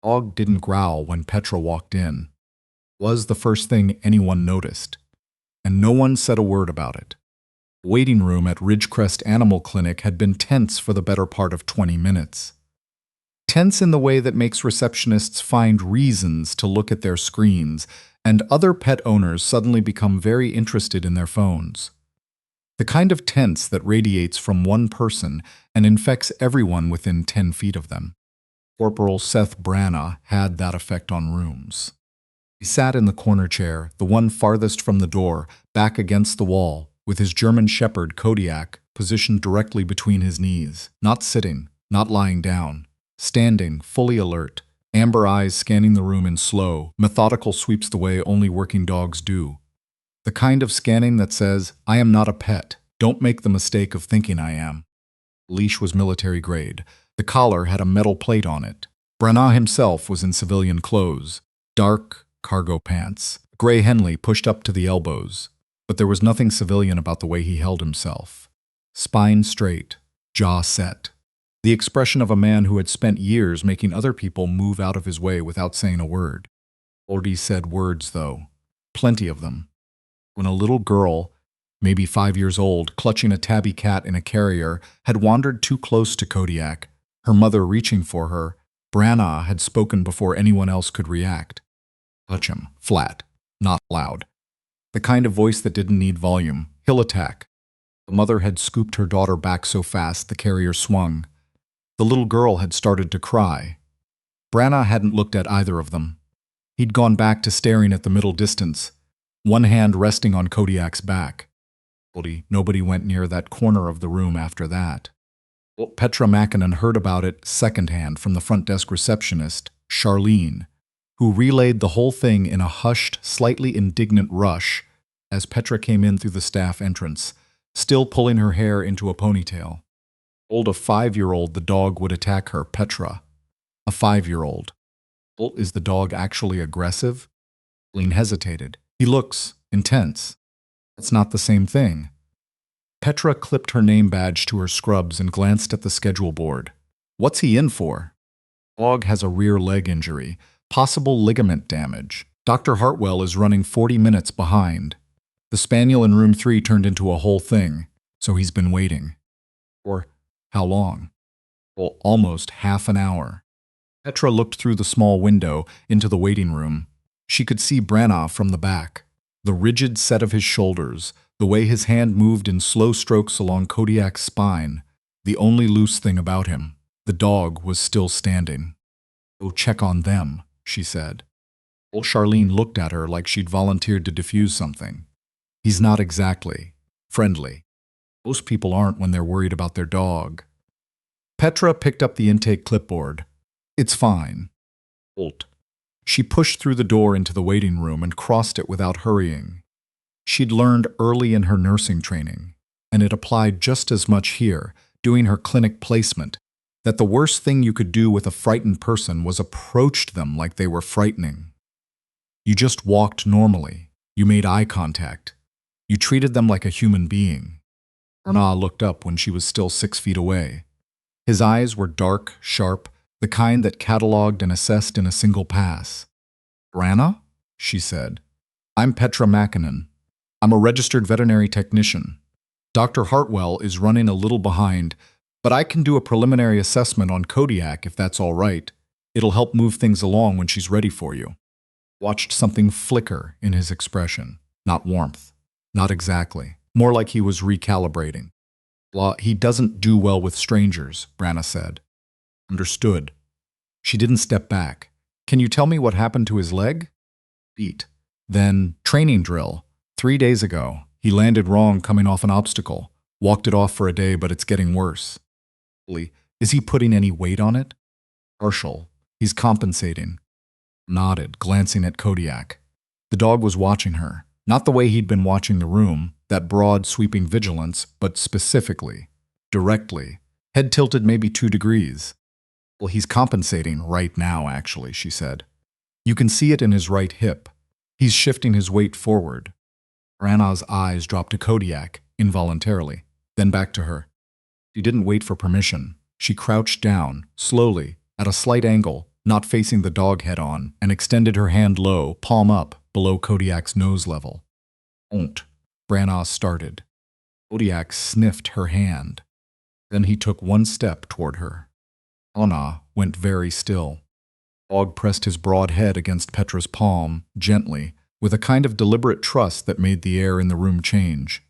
Dog didn't growl when Petra walked in. It was the first thing anyone noticed, and no one said a word about it. The waiting room at Ridgecrest Animal Clinic had been tense for the better part of 20 minutes. Tense in the way that makes receptionists find reasons to look at their screens, and other pet owners suddenly become very interested in their phones. The kind of tense that radiates from one person and infects everyone within 10 feet of them. Corporal Seth Brannagh had that effect on rooms. He sat in the corner chair, the one farthest from the door, back against the wall, with his German shepherd, Kodiak, positioned directly between his knees, not sitting, not lying down, standing, fully alert, amber eyes scanning the room in slow, methodical sweeps the way only working dogs do. The kind of scanning that says, "I am not a pet. Don't make the mistake of thinking I am." The leash was military grade. The collar had a metal plate on it. Brannagh himself was in civilian clothes, dark cargo pants, gray Henley pushed up to the elbows. But there was nothing civilian about the way he held himself. Spine straight, jaw set. The expression of a man who had spent years making other people move out of his way without saying a word. Already said words, though. Plenty of them. When a little girl, maybe 5 years old, clutching a tabby cat in a carrier, had wandered too close to Kodiak, her mother reaching for her, Brannagh had spoken before anyone else could react. Touch him, flat, not loud. The kind of voice that didn't need volume. He'll attack. The mother had scooped her daughter back so fast the carrier swung. The little girl had started to cry. Brannagh hadn't looked at either of them. He'd gone back to staring at the middle distance, one hand resting on Kodiak's back. Nobody went near that corner of the room after that. Petra Mackinnon heard about it secondhand from the front desk receptionist, Charlene, who relayed the whole thing in a hushed, slightly indignant rush as Petra came in through the staff entrance, still pulling her hair into a ponytail. Told a 5-year-old the dog would attack her, Petra. A 5-year-old. Is the dog actually aggressive? Charlene hesitated. He looks intense. That's not the same thing. Petra clipped her name badge to her scrubs and glanced at the schedule board. What's he in for? Dog has a rear leg injury. Possible ligament damage. Dr. Hartwell is running 40 minutes behind. The spaniel in room 3 turned into a whole thing, so he's been waiting. For how long? Well, almost half an hour. Petra looked through the small window into the waiting room. She could see Brannagh from the back. The rigid set of his shoulders, the way his hand moved in slow strokes along Kodiak's spine, the only loose thing about him. The dog was still standing. "Go check on them," she said. Old Charlene looked at her like she'd volunteered to defuse something. He's not exactly friendly. Most people aren't when they're worried about their dog. Petra picked up the intake clipboard. It's fine. Bolt. She pushed through the door into the waiting room and crossed it without hurrying. She'd learned early in her nursing training, and it applied just as much here, doing her clinic placement, that the worst thing you could do with a frightened person was approach them like they were frightening. You just walked normally. You made eye contact. You treated them like a human being. Brannagh looked up when she was still 6 feet away. His eyes were dark, sharp, the kind that cataloged and assessed in a single pass. "Brannagh?" she said. "I'm Petra Mackinnon. I'm a registered veterinary technician. Dr. Hartwell is running a little behind, but I can do a preliminary assessment on Kodiak if that's all right. It'll help move things along when she's ready for you." Watched something flicker in his expression. Not warmth. Not exactly. More like he was recalibrating. "He doesn't do well with strangers," Brannagh said. "Understood." She didn't step back. "Can you tell me what happened to his leg?" "Beat. Then, training drill. 3 days ago. He landed wrong coming off an obstacle. Walked it off for a day, but it's getting worse." "Is he putting any weight on it?" "Partial. He's compensating." Nodded, glancing at Kodiak. The dog was watching her. Not the way he'd been watching the room, that broad, sweeping vigilance, but specifically, directly, head tilted maybe 2 degrees. "Well, he's compensating right now, actually," she said. "You can see it in his right hip. He's shifting his weight forward." Brannaugh's eyes dropped to Kodiak, involuntarily, then back to her. She didn't wait for permission. She crouched down, slowly, at a slight angle, not facing the dog head-on, and extended her hand low, palm up, below Kodiak's nose level. "Don't," Brannagh started. Kodiak sniffed her hand. Then he took one step toward her. Brannagh went very still. The dog pressed his broad head against Petra's palm, gently, with a kind of deliberate trust that made the air in the room change.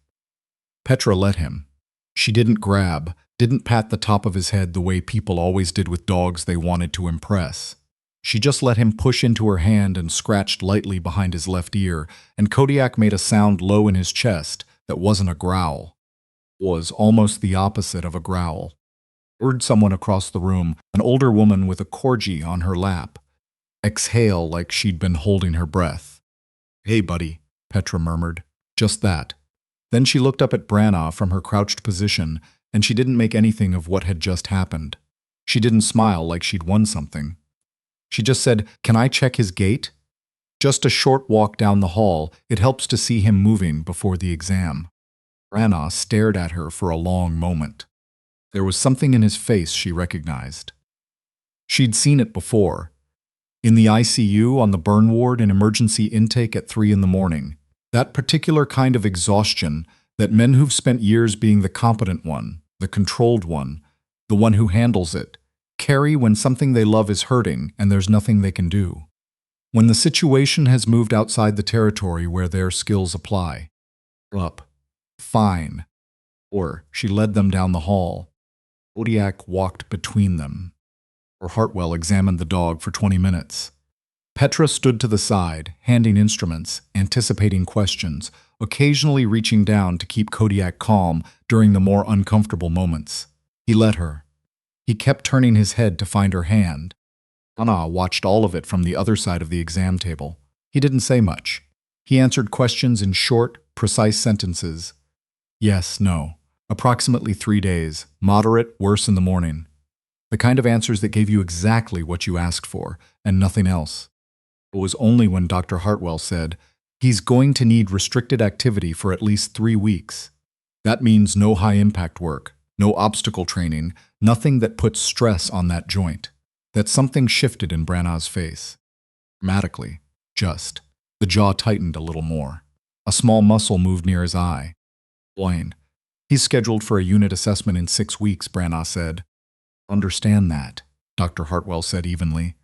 Petra let him. She didn't grab, didn't pat the top of his head the way people always did with dogs they wanted to impress. She just let him push into her hand and scratched lightly behind his left ear, and Kodiak made a sound low in his chest that wasn't a growl. It was almost the opposite of a growl. I heard someone across the room, an older woman with a corgi on her lap, exhale like she'd been holding her breath. "Hey, buddy," Petra murmured. Just that. Then she looked up at Brannagh from her crouched position, and she didn't make anything of what had just happened. She didn't smile like she'd won something. She just said, "Can I check his gait?" Just a short walk down the hall, it helps to see him moving before the exam. Brannagh stared at her for a long moment. There was something in his face she recognized. She'd seen it before. In the ICU, on the burn ward, in emergency intake at 3 a.m. That particular kind of exhaustion that men who've spent years being the competent one, the controlled one, the one who handles it, carry when something they love is hurting and there's nothing they can do. When the situation has moved outside the territory where their skills apply. Up. Fine. Or she led them down the hall. Kodiak walked between them. Or Hartwell examined the dog for 20 minutes. Petra stood to the side, handing instruments, anticipating questions, occasionally reaching down to keep Kodiak calm during the more uncomfortable moments. He let her. He kept turning his head to find her hand. Brannagh watched all of it from the other side of the exam table. He didn't say much. He answered questions in short, precise sentences. Yes, no. Approximately 3 days. Moderate, worse in the morning. The kind of answers that gave you exactly what you asked for, and nothing else. It was only when Dr. Hartwell said, "He's going to need restricted activity for at least 3 weeks. That means no high-impact work, no obstacle training, nothing that puts stress on that joint," that something shifted in Brannaugh's face. Dramatically, just. The jaw tightened a little more. A small muscle moved near his eye. "Blaine, he's scheduled for a unit assessment in 6 weeks," Brannagh said. "Understand that," Dr. Hartwell said evenly.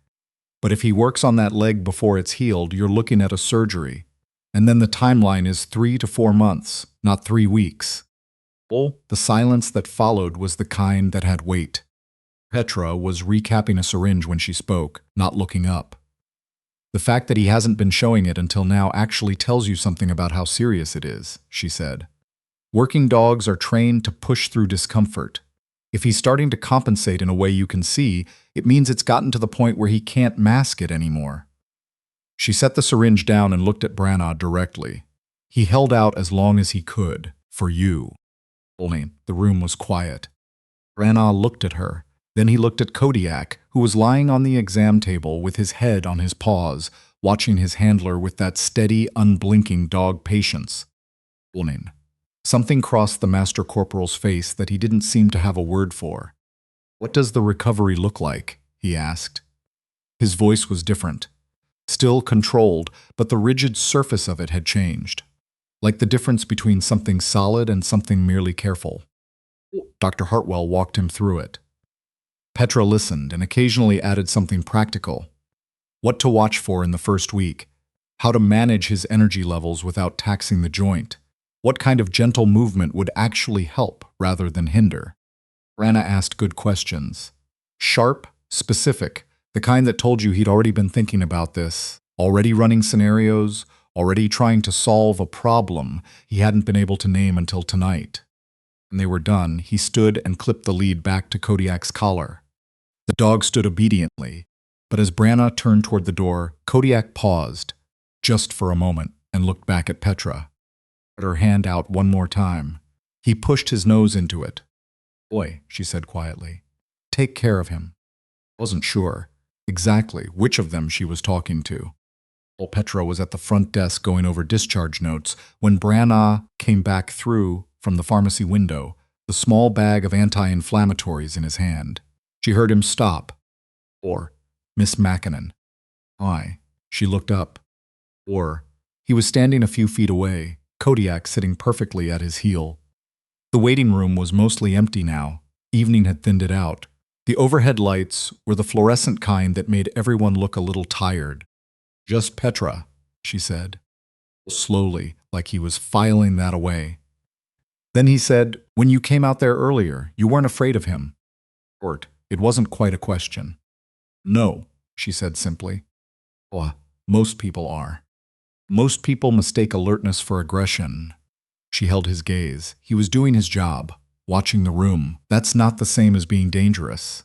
"But if he works on that leg before it's healed, you're looking at a surgery. And then the timeline is 3 to 4 months, not 3 weeks. Well, the silence that followed was the kind that had weight. Petra was recapping a syringe when she spoke, not looking up. "The fact that he hasn't been showing it until now actually tells you something about how serious it is," she said. "Working dogs are trained to push through discomfort. If he's starting to compensate in a way you can see, it means it's gotten to the point where he can't mask it anymore." She set the syringe down and looked at Brannagh directly. He held out as long as he could, for you. Only the room was quiet. Brannagh looked at her. Then he looked at Kodiak, who was lying on the exam table with his head on his paws, watching his handler with that steady, unblinking dog patience. Warning. Something crossed the Master Corporal's face that he didn't seem to have a word for. "What does the recovery look like?" he asked. His voice was different. Still controlled, but the rigid surface of it had changed. Like the difference between something solid and something merely careful. Dr. Hartwell walked him through it. Petra listened and occasionally added something practical. What to watch for in the first week. How to manage his energy levels without taxing the joint. What kind of gentle movement would actually help rather than hinder? Brannagh asked good questions. Sharp, specific, the kind that told you he'd already been thinking about this, already running scenarios, already trying to solve a problem he hadn't been able to name until tonight. When they were done, he stood and clipped the lead back to Kodiak's collar. The dog stood obediently, but as Brannagh turned toward the door, Kodiak paused, just for a moment, and looked back at Petra. Put her hand out one more time. He pushed his nose into it. "Boy," she said quietly, "take care of him." Wasn't sure exactly which of them she was talking to. Well, Petra was at the front desk going over discharge notes when Brannagh came back through from the pharmacy window, the small bag of anti-inflammatories in his hand. She heard him stop. Or Miss Mackinnon. Hi. She looked up. Or, he was standing a few feet away, Kodiak sitting perfectly at his heel. The waiting room was mostly empty now. Evening had thinned it out. The overhead lights were the fluorescent kind that made everyone look a little tired. Just Petra, she said, slowly, like he was filing that away. Then he said, when you came out there earlier, you weren't afraid of him. It wasn't quite a question. No, she said simply. Oh, most people are. Most people mistake alertness for aggression. She held his gaze. He was doing his job, watching the room. That's not the same as being dangerous.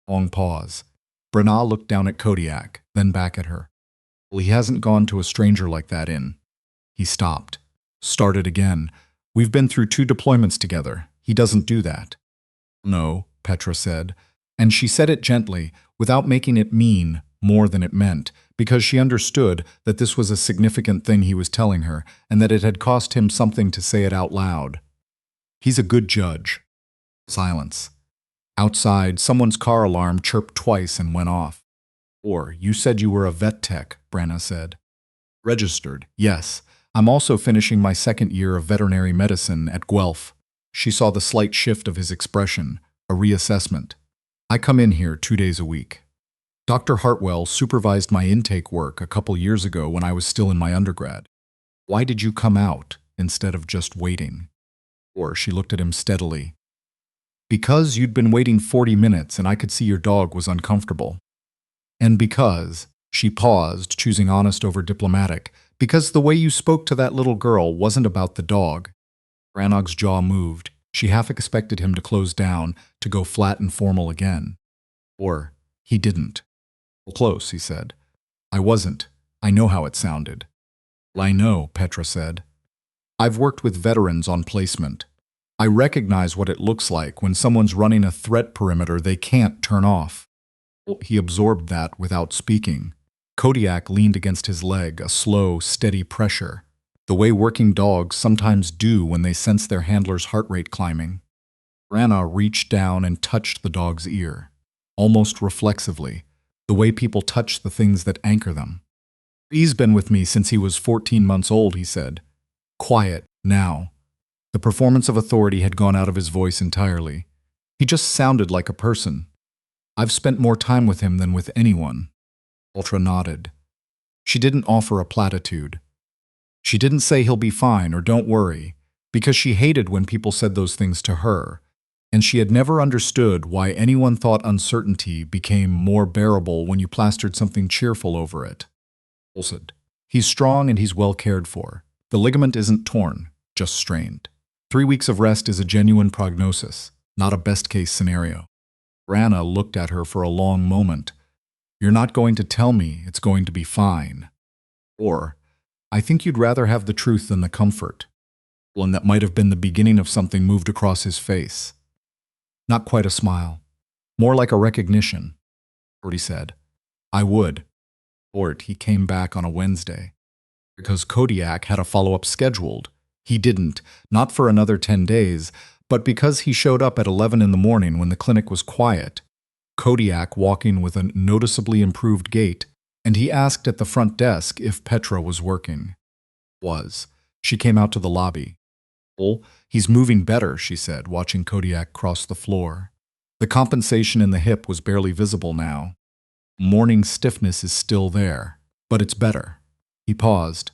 Long pause. Brannagh looked down at Kodiak, then back at her. Well, he hasn't gone to a stranger like that in. He stopped. Started again. We've been through 2 deployments together. He doesn't do that. No, Petra said. And she said it gently, without making it mean more than it meant, because she understood that this was a significant thing he was telling her, and that it had cost him something to say it out loud. He's a good judge. Silence. Outside, someone's car alarm chirped twice and went off. Or, you said you were a vet tech, Brannagh said. Registered, yes. I'm also finishing my 2nd year of veterinary medicine at Guelph. She saw the slight shift of his expression, a reassessment. I come in here 2 days a week. Dr. Hartwell supervised my intake work a couple years ago when I was still in my undergrad. Why did you come out instead of just waiting? Or she looked at him steadily. Because you'd been waiting 40 minutes and I could see your dog was uncomfortable. And because, she paused, choosing honest over diplomatic, because the way you spoke to that little girl wasn't about the dog. Brannagh's jaw moved. She half expected him to close down, to go flat and formal again. Or, he didn't. Close, he said. I wasn't. I know how it sounded. I know, Petra said. I've worked with veterans on placement. I recognize what it looks like when someone's running a threat perimeter they can't turn off. He absorbed that without speaking. Kodiak leaned against his leg, a slow, steady pressure, the way working dogs sometimes do when they sense their handler's heart rate climbing. Brannagh reached down and touched the dog's ear, almost reflexively, the way people touch the things that anchor them. He's been with me since he was 14 months old, he said. Quiet, now. The performance of authority had gone out of his voice entirely. He just sounded like a person. I've spent more time with him than with anyone. Petra nodded. She didn't offer a platitude. She didn't say he'll be fine or don't worry, because she hated when people said those things to her, and she had never understood why anyone thought uncertainty became more bearable when you plastered something cheerful over it. He's strong and he's well cared for. The ligament isn't torn, just strained. 3 weeks of rest is a genuine prognosis, not a best-case scenario. Brannagh looked at her for a long moment. You're not going to tell me it's going to be fine. Or, I think you'd rather have the truth than the comfort. One that might have been the beginning of something moved across his face. Not quite a smile. More like a recognition. He said. I would. He came back on a Wednesday. Because Kodiak had a follow-up scheduled. He didn't, not for another 10 days, but because he showed up at 11 in the morning when the clinic was quiet. Kodiak walking with a noticeably improved gait, and he asked at the front desk if Petra was working. Was. She came out to the lobby. He's moving better, she said, watching Kodiak cross the floor. The compensation in the hip was barely visible now. Morning stiffness is still there, but it's better. He paused.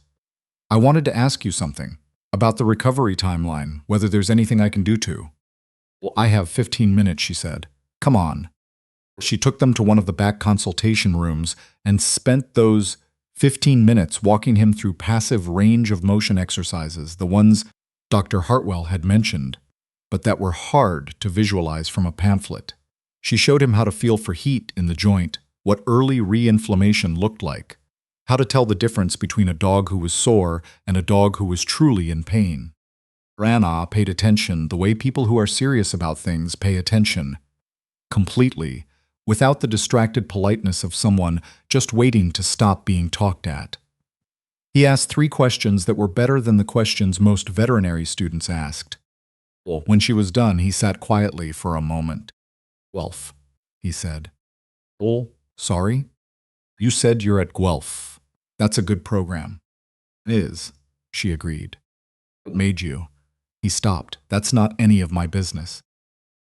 I wanted to ask you something. About the recovery timeline, whether there's anything I can do to. I have 15 minutes, she said. Come on. She took them to one of the back consultation rooms and spent those 15 minutes walking him through passive range of motion exercises, the ones Dr. Hartwell had mentioned, but that were hard to visualize from a pamphlet. She showed him how to feel for heat in the joint, what early re-inflammation looked like, how to tell the difference between a dog who was sore and a dog who was truly in pain. Brannagh paid attention the way people who are serious about things pay attention, completely, without the distracted politeness of someone just waiting to stop being talked at. He asked 3 questions that were better than the questions most veterinary students asked. When she was done, he sat quietly for a moment. Guelph, he said. Sorry? You said you're at Guelph. That's a good program. It is, she agreed. What made you? He stopped. That's not any of my business.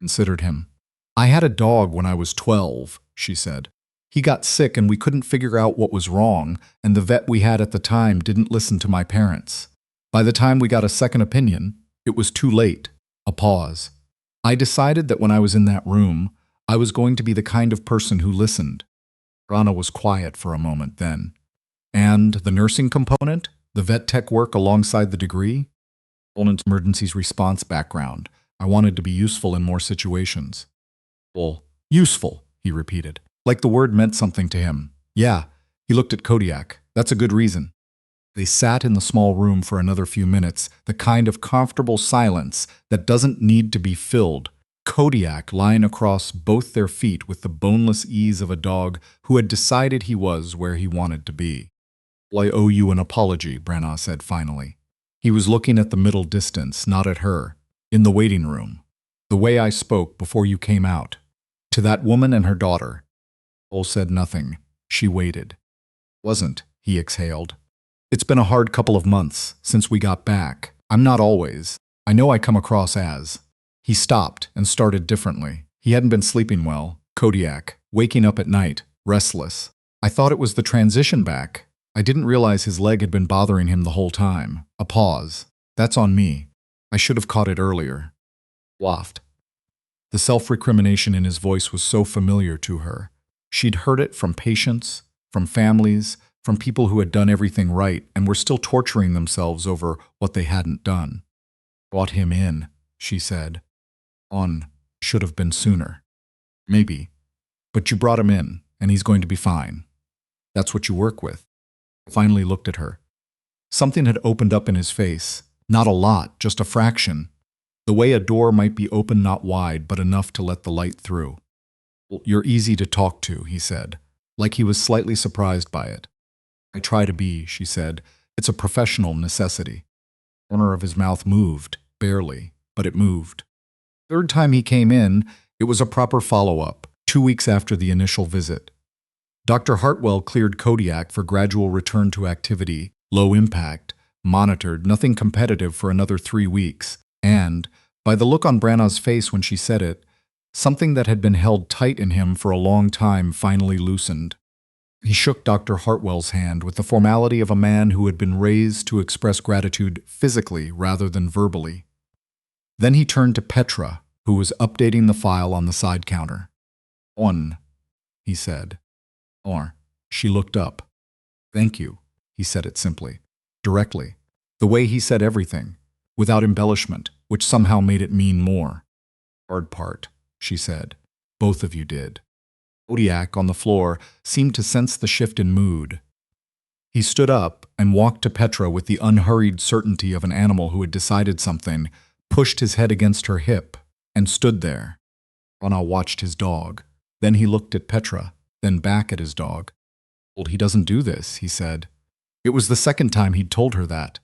Considered him. I had a dog when I was 12, she said. He got sick and we couldn't figure out what was wrong, and the vet we had at the time didn't listen to my parents. By the time we got a second opinion, it was too late. A pause. I decided that when I was in that room, I was going to be the kind of person who listened. Brannagh was quiet for a moment then. And the nursing component? The vet tech work alongside the degree? Oln's emergencies response background. I wanted to be useful in more situations. Well, useful, he repeated, like the word meant something to him. Yeah, he looked at Kodiak. That's a good reason. They sat in the small room for another few minutes, the kind of comfortable silence that doesn't need to be filled. Kodiak lying across both their feet with the boneless ease of a dog who had decided he was where he wanted to be. Well, I owe you an apology, Brannagh said finally. He was looking at the middle distance, not at her. In the waiting room. The way I spoke before you came out. To that woman and her daughter. Cole said nothing. She waited. Wasn't, he exhaled. It's been a hard couple of months since we got back. I'm not always. I know I come across as. He stopped and started differently. He hadn't been sleeping well. Kodiak, waking up at night, restless. I thought it was the transition back. I didn't realize his leg had been bothering him the whole time. A pause. That's on me. I should have caught it earlier. Waft. The self-recrimination in his voice was so familiar to her. She'd heard it from patients, from families, from people who had done everything right and were still torturing themselves over what they hadn't done. Brought him in, she said. Should have been sooner. Maybe. But you brought him in, and he's going to be fine. That's what you work with. Finally looked at her. Something had opened up in his face. Not a lot, just a fraction. The way a door might be open not wide, but enough to let the light through. Well, you're easy to talk to, he said, like he was slightly surprised by it. I try to be, she said. It's a professional necessity. The corner of his mouth moved, barely, but it moved. Third time he came in, it was a proper follow-up, 2 weeks after the initial visit. Dr. Hartwell cleared Kodiak for gradual return to activity, low impact, monitored, nothing competitive for another 3 weeks, and, by the look on Branagh's face when she said it, something that had been held tight in him for a long time finally loosened. He shook Dr. Hartwell's hand with the formality of a man who had been raised to express gratitude physically rather than verbally. Then he turned to Petra, who was updating the file on the side counter. He said. She looked up. Thank you, he said it simply, directly, the way he said everything, without embellishment, which somehow made it mean more. Hard part, she said. Both of you did. Kodiak, on the floor, seemed to sense the shift in mood. He stood up and walked to Petra with the unhurried certainty of an animal who had decided something, pushed his head against her hip, and stood there. Brannagh watched his dog. Then he looked at Petra, then back at his dog. Well, he doesn't do this, he said. It was the second time he'd told her that.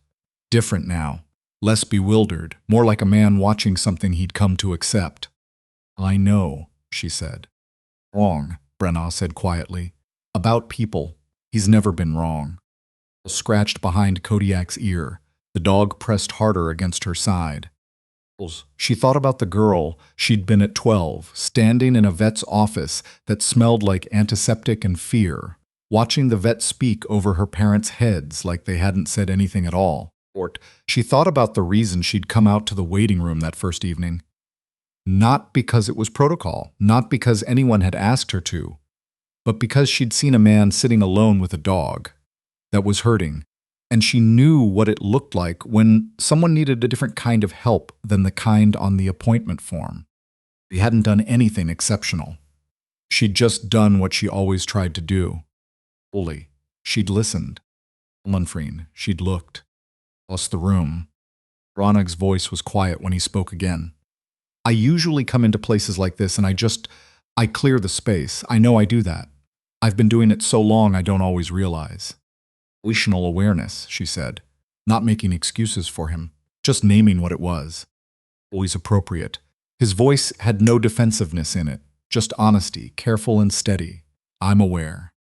Different now, less bewildered, more like a man watching something he'd come to accept. I know, she said. Wrong, Brannagh said quietly. About people, he's never been wrong. Scratched behind Kodiak's ear. The dog pressed harder against her side. She thought about the girl she'd been at 12, standing in a vet's office that smelled like antiseptic and fear, watching the vet speak over her parents' heads like they hadn't said anything at all. She thought about the reason she'd come out to the waiting room that first evening. Not because it was protocol, not because anyone had asked her to, but because she'd seen a man sitting alone with a dog that was hurting, and she knew what it looked like when someone needed a different kind of help than the kind on the appointment form. He hadn't done anything exceptional. She'd just done what she always tried to do. Fully. She'd listened. Lunfreen. She'd looked. Plus the room. Brannagh's voice was quiet when he spoke again. I usually come into places like this and I clear the space. I know I do that. I've been doing it so long I don't always realize. Situational awareness, she said, not making excuses for him, just naming what it was. Always appropriate. His voice had no defensiveness in it, just honesty, careful and steady. I'm aware.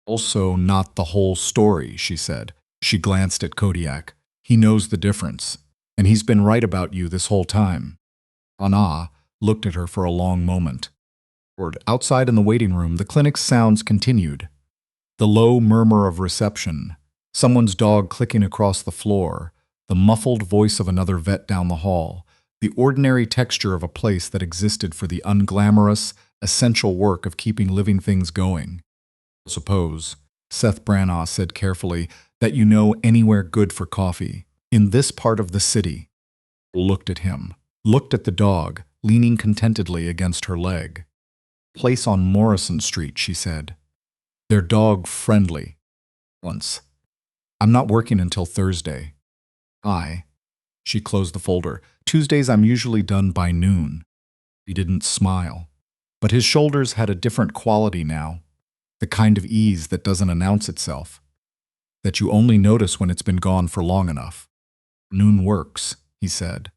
Also, not the whole story, she said. She glanced at Kodiak. He knows the difference, and he's been right about you this whole time. Brannagh looked at her for a long moment. Outside in the waiting room, the clinic's sounds continued. The low murmur of reception, someone's dog clicking across the floor, the muffled voice of another vet down the hall, the ordinary texture of a place that existed for the unglamorous, essential work of keeping living things going. Suppose, Seth Brannagh said carefully, that you know anywhere good for coffee, in this part of the city. Looked at him, looked at the dog, leaning contentedly against her leg. Place on Morrison Street, she said. They're dog-friendly. Once. I'm not working until Thursday. She closed the folder. Tuesdays I'm usually done by noon. He didn't smile. But his shoulders had a different quality now. The kind of ease that doesn't announce itself. That you only notice when it's been gone for long enough. Noon works, he said.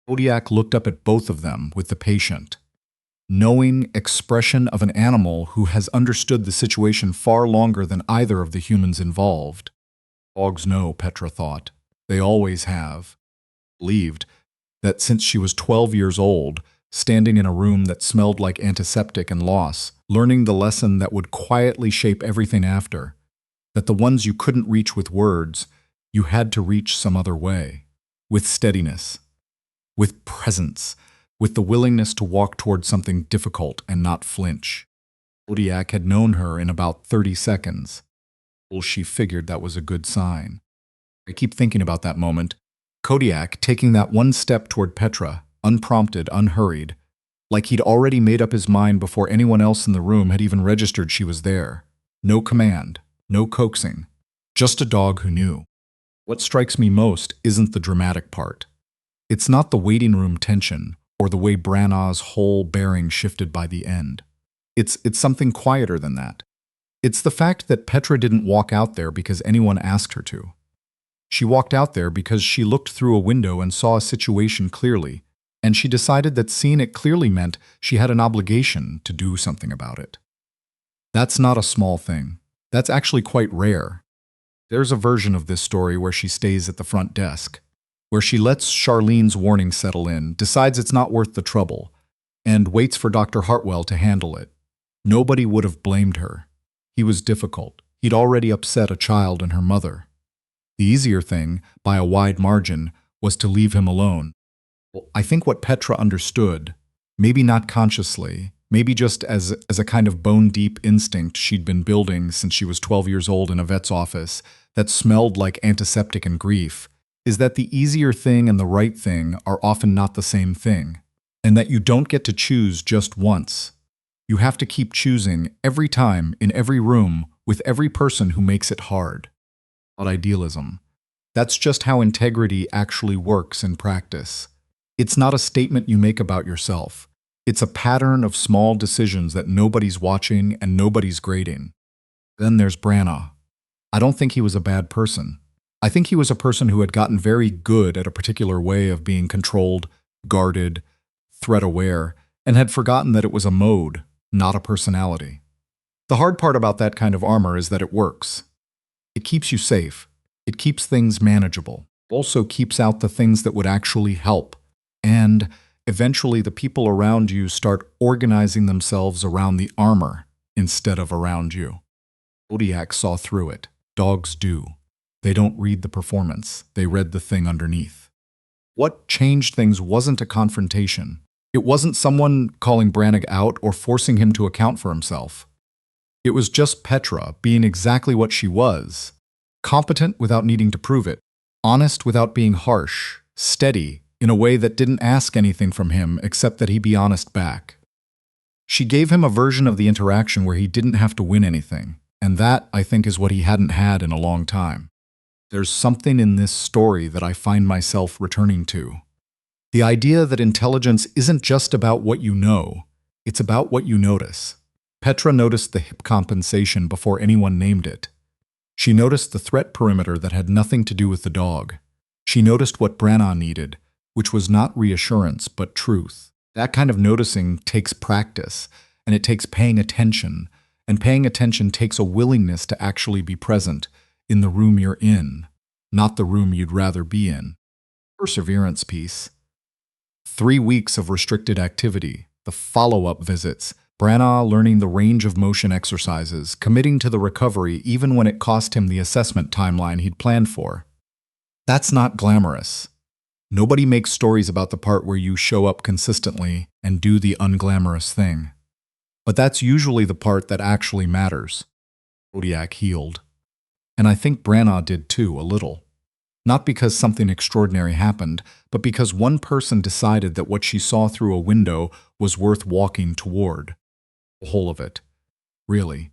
Kodiak looked up at both of them with the patient, knowing expression of an animal who has understood the situation far longer than either of the humans involved. Dogs know, Petra thought. They always have. Believed that since she was 12 years old, standing in a room that smelled like antiseptic and loss, learning the lesson that would quietly shape everything after, that the ones you couldn't reach with words, you had to reach some other way, with steadiness, with presence, with the willingness to walk toward something difficult and not flinch. Kodiak had known her in about 30 seconds. Well, she figured that was a good sign. I keep thinking about that moment. Kodiak taking that one step toward Petra, unprompted, unhurried, like he'd already made up his mind before anyone else in the room had even registered she was there. No command, no coaxing, just a dog who knew. What strikes me most isn't the dramatic part. It's not the waiting room tension, or the way Brannagh's whole bearing shifted by the end. It's something quieter than that. It's the fact that Petra didn't walk out there because anyone asked her to. She walked out there because she looked through a window and saw a situation clearly, and she decided that seeing it clearly meant she had an obligation to do something about it. That's not a small thing. That's actually quite rare. There's a version of this story where she stays at the front desk, where she lets Charlene's warning settle in, decides it's not worth the trouble, and waits for Dr. Hartwell to handle it. Nobody would have blamed her. He was difficult. He'd already upset a child and her mother. The easier thing, by a wide margin, was to leave him alone. Well, I think what Petra understood, maybe not consciously, maybe just as a kind of bone-deep instinct she'd been building since she was 12 years old in a vet's office that smelled like antiseptic and grief, is that the easier thing and the right thing are often not the same thing, and that you don't get to choose just once. You have to keep choosing every time, in every room, with every person who makes it hard. Not idealism. That's just how integrity actually works in practice. It's not a statement you make about yourself. It's a pattern of small decisions that nobody's watching and nobody's grading. Then there's Brannagh. I don't think he was a bad person. I think he was a person who had gotten very good at a particular way of being controlled, guarded, threat-aware, and had forgotten that it was a mode, not a personality. The hard part about that kind of armor is that it works. It keeps you safe. It keeps things manageable. It also keeps out the things that would actually help. And eventually the people around you start organizing themselves around the armor instead of around you. Kodiak saw through it. Dogs do. They don't read the performance. They read the thing underneath. What changed things wasn't a confrontation. It wasn't someone calling Brannagh out or forcing him to account for himself. It was just Petra being exactly what she was. Competent without needing to prove it. Honest without being harsh. Steady in a way that didn't ask anything from him except that he be honest back. She gave him a version of the interaction where he didn't have to win anything. And that, I think, is what he hadn't had in a long time. There's something in this story that I find myself returning to. The idea that intelligence isn't just about what you know, it's about what you notice. Petra noticed the hip compensation before anyone named it. She noticed the threat perimeter that had nothing to do with the dog. She noticed what Brannagh needed, which was not reassurance but truth. That kind of noticing takes practice, and it takes paying attention, And paying attention takes a willingness to actually be present in the room you're in, not the room you'd rather be in. Perseverance piece. 3 weeks of restricted activity, the follow-up visits, Brannagh learning the range of motion exercises, committing to the recovery even when it cost him the assessment timeline he'd planned for. That's not glamorous. Nobody makes stories about the part where you show up consistently and do the unglamorous thing. But that's usually the part that actually matters. Kodiak healed. And I think Brannagh did too, a little. Not because something extraordinary happened, but because one person decided that what she saw through a window was worth walking toward. The whole of it. Really.